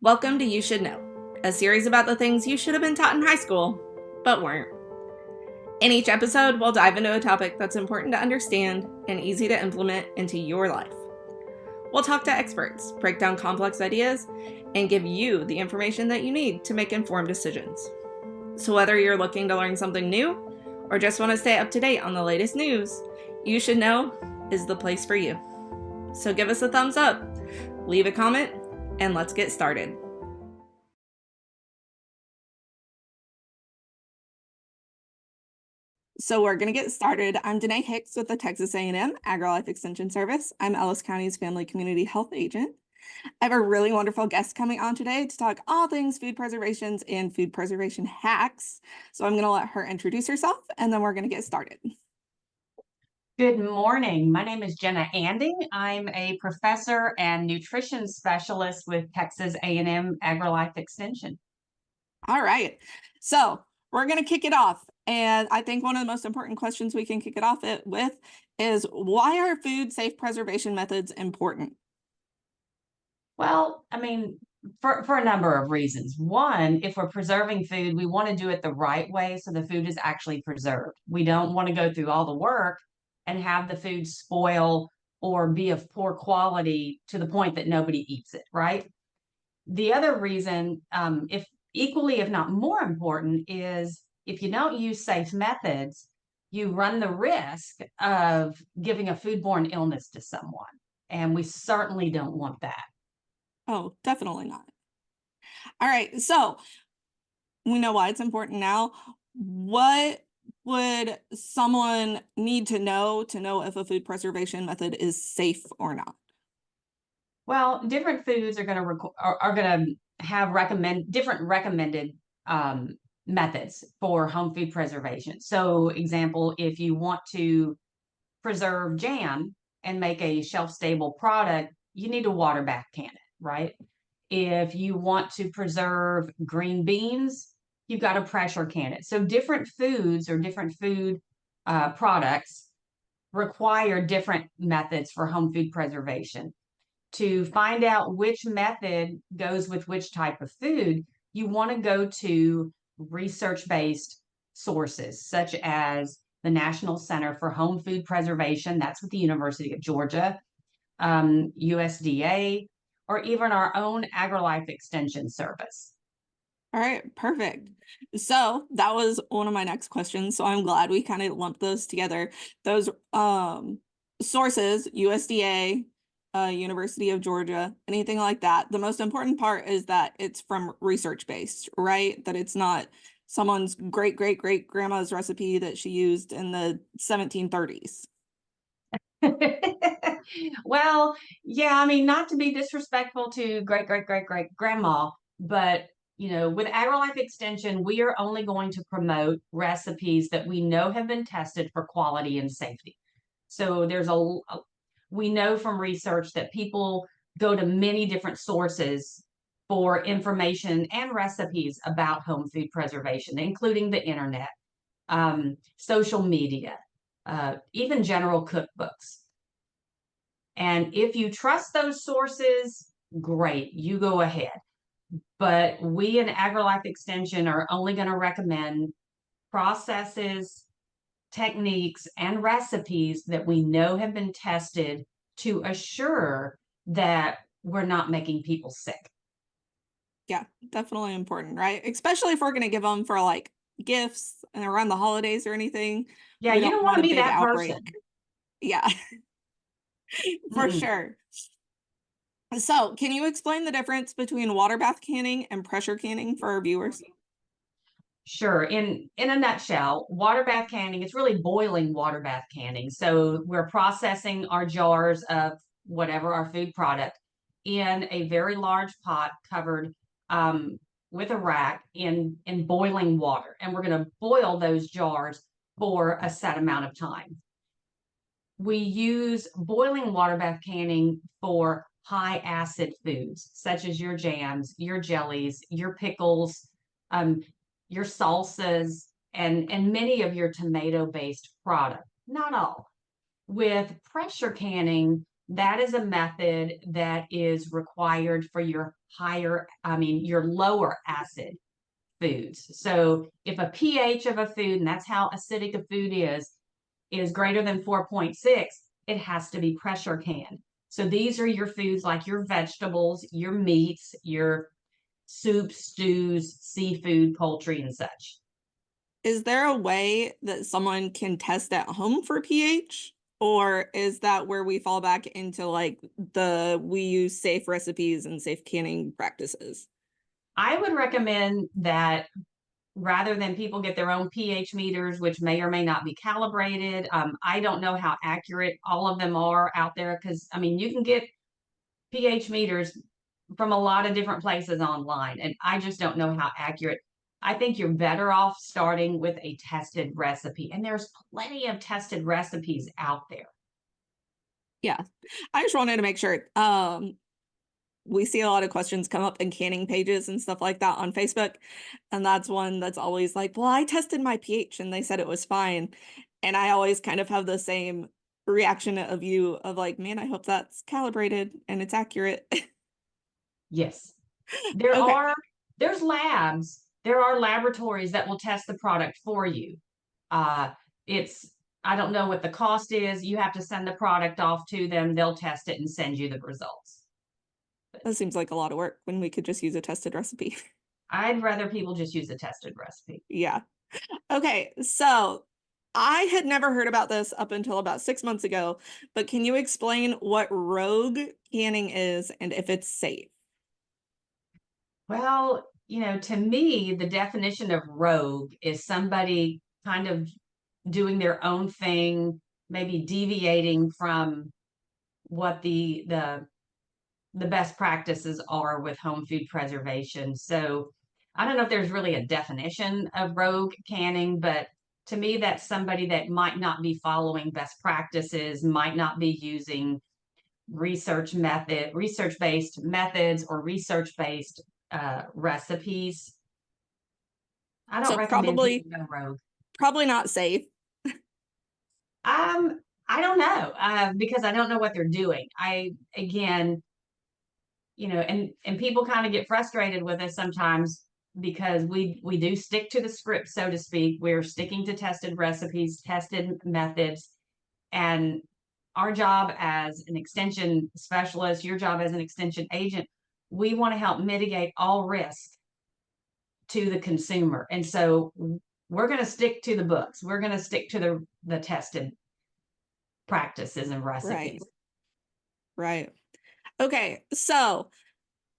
Welcome to You Should Know, a series about the things you should have been taught in high school, but weren't. In each episode, we'll dive into a topic that's important to understand and easy to implement into your life. We'll talk to experts, break down complex ideas, and give you the information that you need to make informed decisions. So whether you're looking to learn something new or just want to stay up to date on the latest news, You Should Know is the place for you. So give us a thumbs up, leave a comment, and let's get started. So we're going to get started. I'm Danae Hicks with the Texas A&M AgriLife Extension Service. I'm Ellis County's Family Community Health Agent. I have a really wonderful guest coming on today to talk all things food preservations and food preservation hacks. So I'm going to let her introduce herself, and then we're going to get started. Good morning. My name is Jenna Anding. I'm a professor and nutrition specialist with Texas A&M AgriLife Extension. All right. So we're going to kick it off. And I think one of the most important questions we can kick it off with is, why are food safe preservation methods important? Well, for a number of reasons. One, if we're preserving food, we want to do it the right way so the food is actually preserved. We don't want to go through all the work and have the food spoil or be of poor quality to the point that nobody eats it, right? The other reason, if equally, if not more important, is if you don't use safe methods, you run the risk of giving a foodborne illness to someone. And we certainly don't want that. Oh, definitely not. All right. So we know why it's important now. What would someone need to know if a food preservation method is safe or not? Well, different foods are going to have different recommended methods for home food preservation. So, example, if you want to preserve jam and make a shelf-stable product, you need a water bath can it, right? If you want to preserve green beans, you've got to pressure can it. So different foods or different food products require different methods for home food preservation. To find out which method goes with which type of food, you want to go to research-based sources, such as the National Center for Home Food Preservation, that's with the University of Georgia, USDA, or even our own AgriLife Extension Service. All right, perfect. So that was one of my next questions. So I'm glad we kind of lumped those together. Those sources, USDA, University of Georgia, anything like that. The most important part is that it's from research based, right? That it's not someone's great grandma's recipe that she used in the 1730s. Well, yeah, not to be disrespectful to great grandma, but with AgriLife Extension, we are only going to promote recipes that we know have been tested for quality and safety. So we know from research that people go to many different sources for information and recipes about home food preservation, including the internet, social media, even general cookbooks. And if you trust those sources, great, you go ahead. But we in AgriLife Extension are only going to recommend processes, techniques, and recipes that we know have been tested to assure that we're not making people sick. Yeah, definitely important, right? Especially if we're going to give them for like gifts and around the holidays or anything. Yeah, We you don't want want to a be big that outbreak. person. Yeah, for sure. So can you explain the difference between water bath canning and pressure canning for our viewers? Sure. In a nutshell, water bath canning, it's really boiling water bath canning. So we're processing our jars of whatever our food product in a very large pot covered with a rack in boiling water. And we're going to boil those jars for a set amount of time. We use boiling water bath canning for high acid foods, such as your jams, your jellies, your pickles, your salsas, and many of your tomato-based products. Not all. With pressure canning, that is a method that is required for your your lower acid foods. So if a pH of a food, and that's how acidic a food is greater than 4.6, it has to be pressure canned. So these are your foods like your vegetables, your meats, your soups, stews, seafood, poultry, and such. Is there a way that someone can test at home for pH? Or is that where we fall back into like we use safe recipes and safe canning practices? I would recommend that rather than people get their own pH meters, which may or may not be calibrated. I don't know how accurate all of them are out there because, I mean, you can get pH meters from a lot of different places online, and I just don't know how accurate. I think you're better off starting with a tested recipe, and there's plenty of tested recipes out there. Yeah. I just wanted to make sure. We see a lot of questions come up in canning pages and stuff like that on Facebook. And that's one that's always like, well, I tested my pH and they said it was fine. And I always kind of have the same reaction of you of like, man, I hope that's calibrated and it's accurate. Yes. There Okay. are there's labs, there are laboratories that will test the product for you. It's I don't know what the cost is. You have to send the product off to them. They'll test it and send you the results. That seems like a lot of work when we could just use a tested recipe. I'd rather people just use a tested recipe. Yeah. Okay. So I had never heard about this up until about 6 months ago, but can you explain what rogue canning is and if it's safe? Well, to me, the definition of rogue is somebody kind of doing their own thing, maybe deviating from what the best practices are with home food preservation. So I don't know if there's really a definition of rogue canning, but to me, that's somebody that might not be following best practices, might not be using research based methods or research based recipes. I don't So recommend people go rogue. probably not safe. I don't know because I don't know what they're doing. I again, and people kind of get frustrated with us sometimes because we do stick to the script, so to speak. We're sticking to tested recipes, tested methods, and our job as an extension specialist, your job as an extension agent, we want to help mitigate all risk to the consumer. And so we're going to stick to the books. We're going to stick to the tested practices and Right. recipes. Right. Okay. So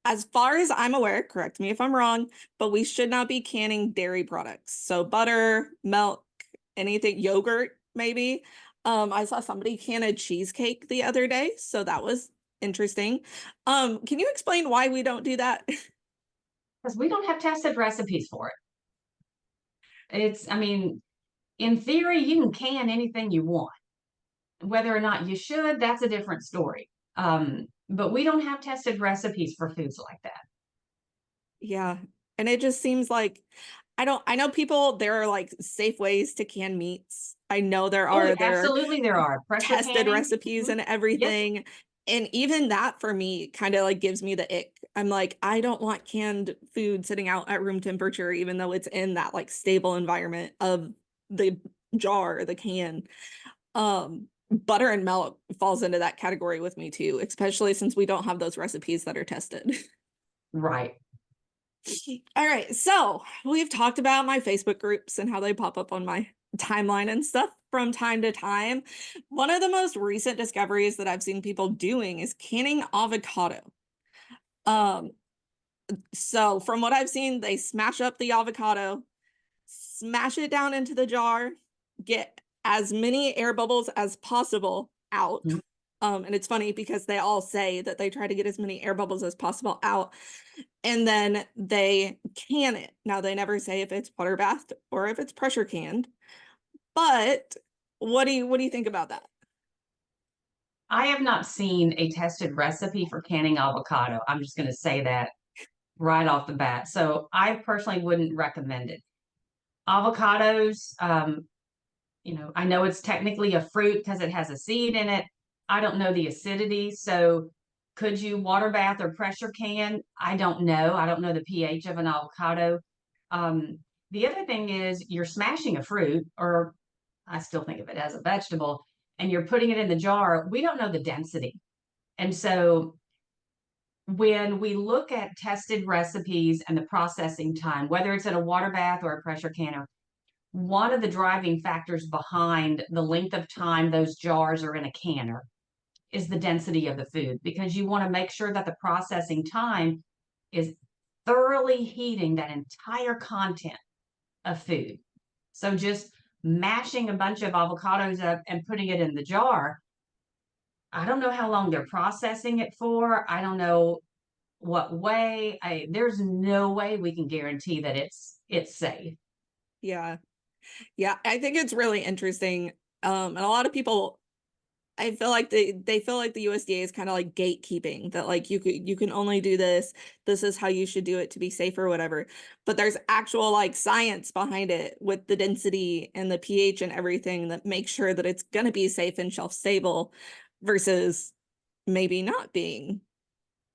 as far as I'm aware, correct me if I'm wrong, but we should not be canning dairy products. So butter, milk, anything, yogurt, maybe. I saw somebody can a cheesecake the other day, so that was interesting. Can you explain why we don't do that? Because we don't have tested recipes for it. I mean, in theory, you can can anything you want. Whether or not you should, that's a different story. But we don't have tested recipes for foods like that. Yeah. And it just seems like I know people, there are like safe ways to can meats. I know Oh, there are absolutely, there are pressure tested canning. recipes and Yep. everything. And even that for me kind of like gives me the ick. I'm like, I don't want canned food sitting out at room temperature, even though it's in that like stable environment of the jar or the can. Butter and milk falls into that category with me too, especially since we don't have those recipes that are tested. Right. All right, so we've talked about my Facebook groups and how they pop up on my timeline and stuff from time to time. One of the most recent discoveries that I've seen people doing is canning avocado. Um, so from what I've seen, they smash up the avocado, smash it down into the jar, get as many air bubbles as possible out. Mhm. And it's funny because they all say that they try to get as many air bubbles as possible out, and then they can it. Now they never say if it's water bathed or if it's pressure canned, but what do you think about that? I have not seen a tested recipe for canning avocado. I'm just going to say that right off the bat. So I personally wouldn't recommend it. Avocados, I know it's technically a fruit because it has a seed in it, I don't know the acidity. So could you water bath or pressure can? I don't know. I don't know the pH of an avocado. Um, the other thing is you're smashing a fruit, or I still think of it as a vegetable, and you're putting it in the jar. We don't know the density. And so when we look at tested recipes and the processing time, whether it's in a water bath or a pressure canner, one of the driving factors behind the length of time those jars are in a canner is the density of the food, because you want to make sure that the processing time is thoroughly heating that entire content of food. So just mashing a bunch of avocados up and putting it in the jar, I don't know how long they're processing it for. I don't know what way. There's no way we can guarantee that it's safe. Yeah. Yeah, I think it's really interesting. And a lot of people, I feel like they feel like the USDA is kind of like gatekeeping, that like you can only do this. This is how you should do it to be safe or whatever. But there's actual like science behind it with the density and the pH and everything that makes sure that it's going to be safe and shelf stable versus maybe not being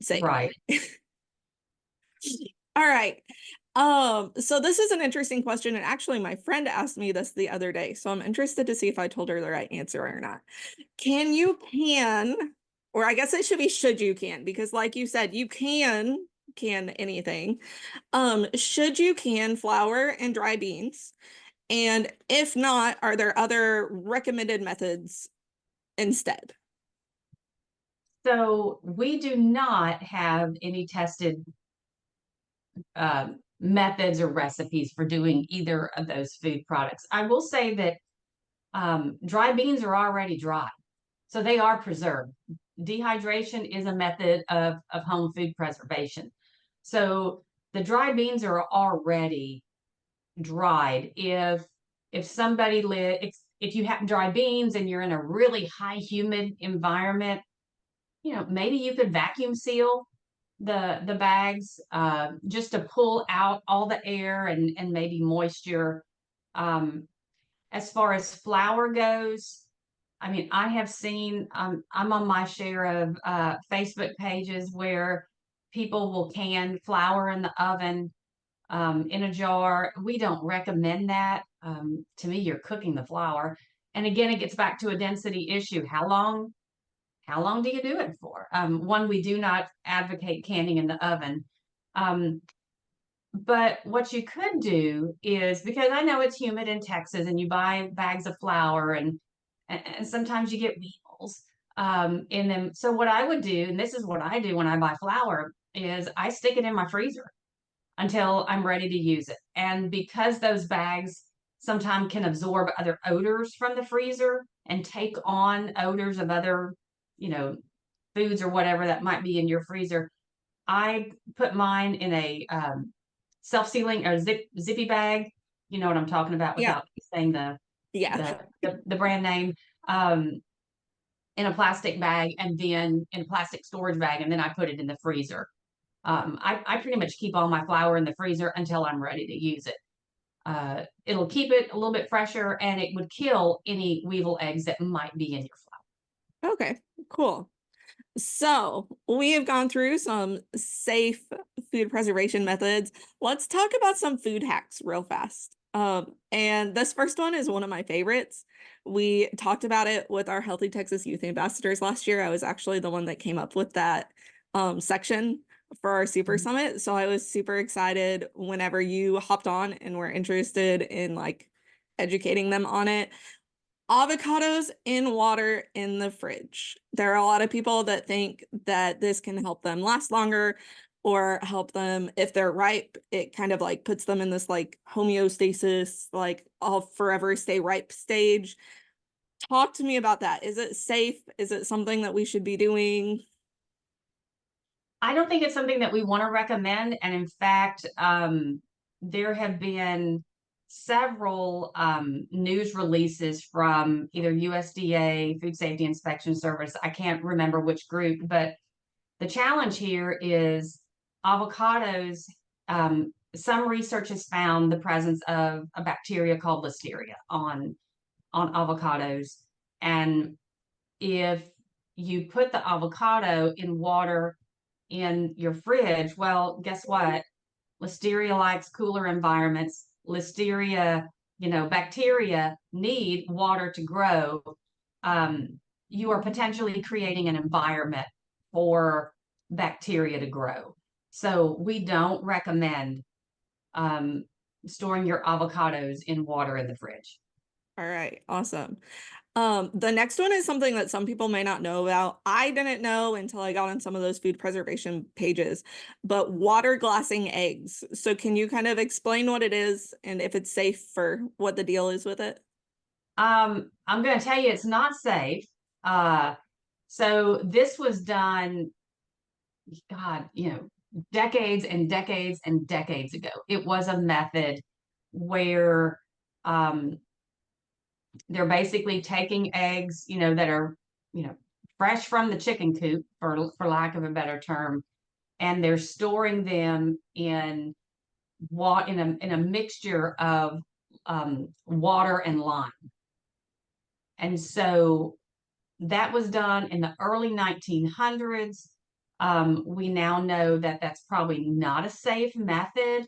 safe. Right. All right. So this is an interesting question, and actually my friend asked me this the other day, so I'm interested to see if I told her the right answer or not. Or I guess it should be should you can, because like you said, you can anything. Should you can flour and dry beans? And if not, are there other recommended methods instead? So we do not have any tested methods or recipes for doing either of those food products. I will say that dry beans are already dry, so they are preserved. Dehydration is a method of home food preservation. So the dry beans are already dried. If somebody if you have dry beans and you're in a really high humid environment, maybe you could vacuum seal the bags, just to pull out all the air and maybe moisture. Um, as far as flour goes, I mean, I have seen, I'm on my share of Facebook pages where people will can flour in the oven, in a jar. We don't recommend that. To me, you're cooking the flour. And again, it gets back to a density issue. How long do you do it for? One, we do not advocate canning in the oven. Um, but what you could do is, because I know it's humid in Texas and you buy bags of flour and sometimes you get weevils in them. So what I would do, and this is what I do when I buy flour, is I stick it in my freezer until I'm ready to use it. And because those bags sometimes can absorb other odors from the freezer and take on odors of other, you know, foods or whatever that might be in your freezer, I put mine in a self-sealing or zippy bag. You know what I'm talking about Yeah. without saying the Yeah. the the brand name. Um, in a plastic bag, and then in a plastic storage bag, and then I put it in the freezer. I pretty much keep all my flour in the freezer until I'm ready to use it. It'll keep it a little bit fresher, and it would kill any weevil eggs that might be in your flour. Okay, cool. So we have gone through some safe food preservation methods. Let's talk about some food hacks real fast. And this first one is one of my favorites. We talked about it with our Healthy Texas Youth Ambassadors last year. I was actually the one that came up with that section for our Super Summit. So I was super excited whenever you hopped on and were interested in like educating them on it. Avocados in water in the fridge. There are a lot of people that think that this can help them last longer or help them if they're ripe. It kind of like puts them in this like homeostasis, like I'll forever stay ripe stage. Talk to me about that. Is it safe? Is it something that we should be doing? I don't think it's something that we want to recommend. And in fact, there have been several news releases from either USDA, Food Safety Inspection Service. I can't remember which group, but the challenge here is avocados. Some research has found the presence of a bacteria called Listeria on avocados. And if you put the avocado in water in your fridge. Well, guess what? Listeria likes cooler environments. Listeria, bacteria need water to grow. You are potentially creating an environment for bacteria to grow. So we don't recommend um, storing your avocados in water in the fridge. All right, awesome. The next one is something that some people may not know about. I didn't know until I got on some of those food preservation pages, but water glassing eggs. So can you kind of explain what it is and if it's safe for what the deal is with it? I'm going to tell you it's not safe. Uh, so this was done, God, decades and decades and decades ago. It was a method where um, they're basically taking eggs, that are, fresh from the chicken coop, for lack of a better term, and they're storing them in in a mixture of water and lime. And so that was done in the early 1900s. We now know that that's probably not a safe method,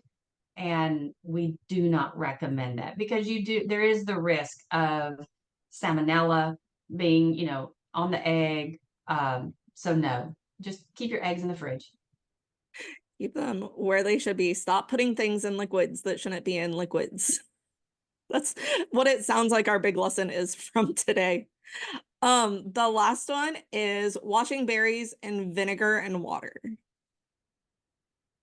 and we do not recommend that because there is the risk of salmonella being, on the egg. So no, just keep your eggs in the fridge. Keep them where they should be. Stop putting things in liquids that shouldn't be in liquids. That's what it sounds like our big lesson is from today. The last one is washing berries in vinegar and water.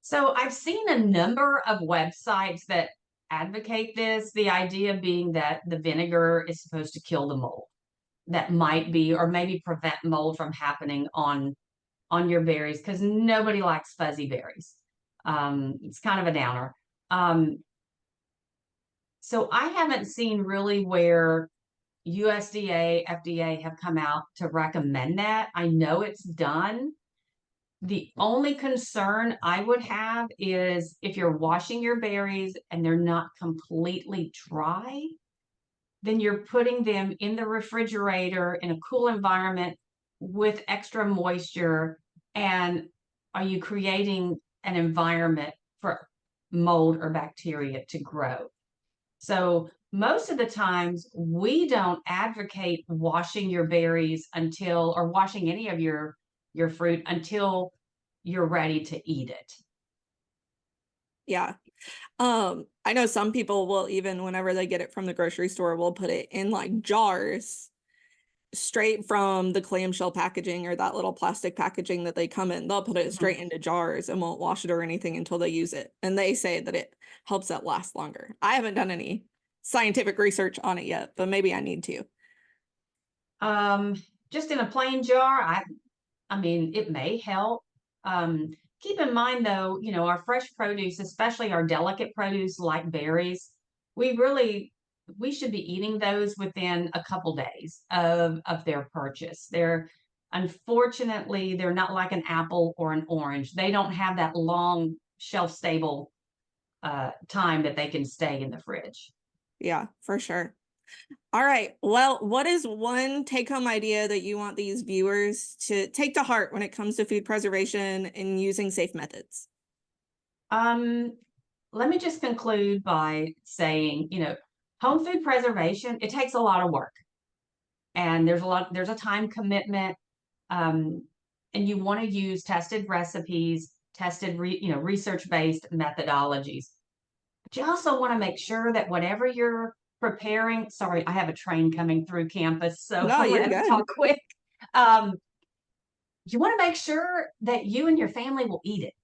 So I've seen a number of websites that advocate this, the idea being that the vinegar is supposed to kill the mold that might be, or maybe prevent mold from happening on your berries, because nobody likes fuzzy berries. It's kind of a downer. So I haven't seen really where USDA, FDA have come out to recommend that. I know it's done. The only concern I would have is if you're washing your berries and they're not completely dry, then you're putting them in the refrigerator in a cool environment with extra moisture. And are you creating an environment for mold or bacteria to grow? So most of the times we don't advocate washing your berries until, or washing any of your fruit until you're ready to eat it. Yeah. I know some people will even, whenever they get it from the grocery store, will put it in like jars straight from the clamshell packaging or that little plastic packaging that they come in. They'll put it Mhm. straight into jars and won't wash it or anything until they use it. And they say that it helps it last longer. I haven't done any scientific research on it yet, but maybe I need to. Um, just in a plain jar, I mean, it may help. Um, Keep in mind though, our fresh produce, especially our delicate produce like berries, we really we should be eating those within a couple days of their purchase. Unfortunately, they're not like an apple or an orange. They don't have that long shelf stable time that they can stay in the fridge. Yeah, for sure. All right. Well, what is one take-home idea that you want these viewers to take to heart when it comes to food preservation and using safe methods? Um, Let me just conclude by saying, home food preservation, it takes a lot of work, and there's a time commitment. Um, and you want to use tested recipes, research-based methodologies. But you also want to make sure that whatever you're preparing, sorry, I have a train coming through campus, so No, I'm gonna you're have to good. talk quick. Um, you want to make sure that you and your family will eat it.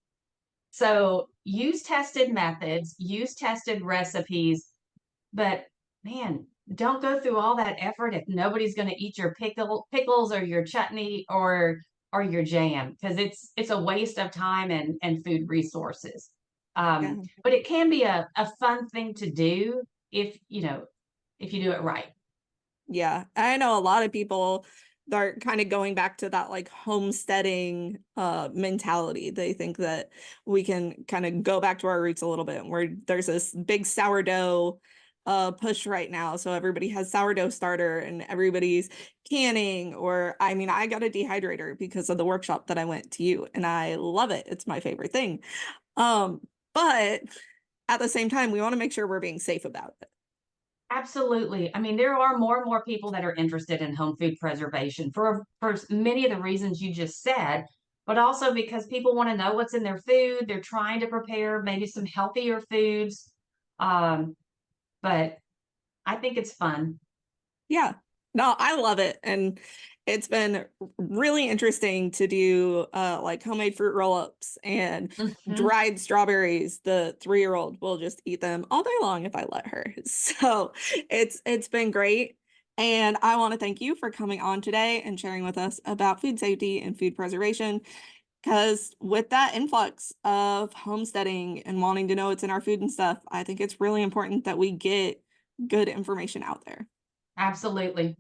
So use tested methods, use tested recipes, but man, don't go through all that effort if nobody's going to eat your pickles or your chutney or your jam, because it's a waste of time and food resources. Yeah. But it can be a fun thing to do if you do it right. Yeah. I know a lot of people that are kind of going back to that like homesteading mentality. They think that we can kind of go back to our roots a little bit where there's this big sourdough a push right now. So everybody has sourdough starter and everybody's canning, or I mean, I got a dehydrator because of the workshop that I went to you, and I love it. It's my favorite thing. But at the same time, we want to make sure we're being safe about it. Absolutely. I mean, there are more and more people that are interested in home food preservation for many of the reasons you just said, but also because people want to know what's in their food. They're trying to prepare maybe some healthier foods. Um, but I think it's fun. Yeah. No, I love it. And it's been really interesting to do like homemade fruit roll-ups and Mhm. dried strawberries. The 3-year-old will just eat them all day long if I let her. So it's been great. And I want to thank you for coming on today and sharing with us about food safety and food preservation. Because with that influx of homesteading and wanting to know what's in our food and stuff, I think it's really important that we get good information out there. Absolutely.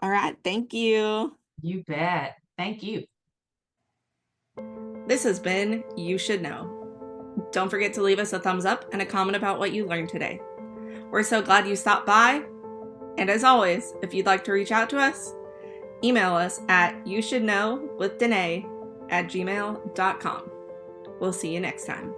All right. Thank you. You bet. Thank you. This has been You Should Know. Don't forget to leave us a thumbs up and a comment about what you learned today. We're so glad you stopped by. And as always, if you'd like to reach out to us, email us at youshouldknowwithdanae@gmail.com. We'll see you next time.